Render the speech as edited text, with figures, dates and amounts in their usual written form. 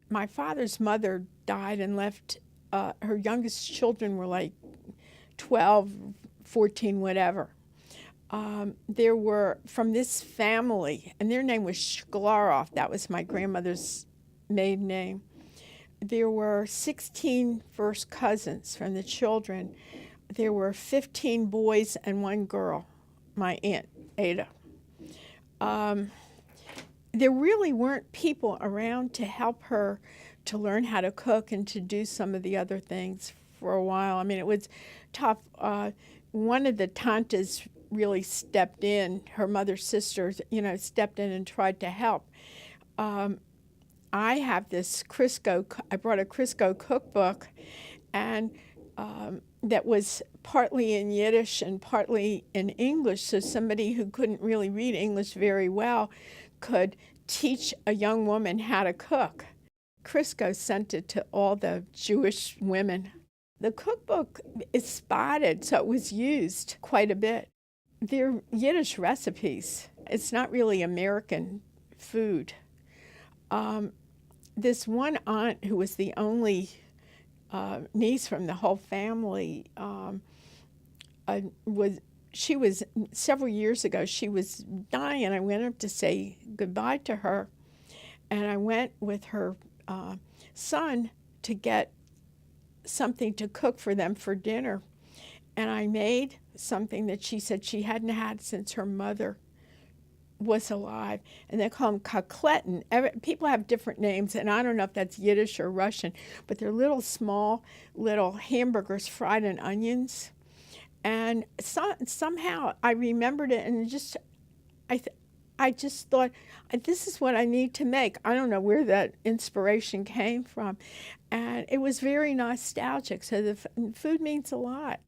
my father's mother died and left, her youngest children were like 12, 14, whatever. There were, from this family, and their name was Shklarov, that was my grandmother's maiden name. There were 16 first cousins from the children. There were 15 boys and 1 girl, my aunt, Ada. There really weren't people around to help her to learn how to cook and to do some of the other things for a while. I mean, it was tough. One of the tantas really stepped in, her mother's sisters, stepped in and tried to help. I have this Crisco, I brought a Crisco cookbook, and that was partly in Yiddish and partly in English, so somebody who couldn't really read English very well could teach a young woman how to cook. Crisco sent it to all the Jewish women. The cookbook is spotted, so it was used quite a bit. They're Yiddish recipes. It's not really American food. This one aunt who was the only niece from the whole family she was, several years ago, she was dying, and I went up to say goodbye to her, and I went with her son to get something to cook for them for dinner, and I made something that she said she hadn't had since her mother was alive, and they call them kakletten. People have different names, and I don't know if that's Yiddish or Russian, but they're little small little hamburgers fried in onions. And somehow I remembered it, and I just thought, this is what I need to make. I don't know where that inspiration came from, and it was very nostalgic. So the food means a lot.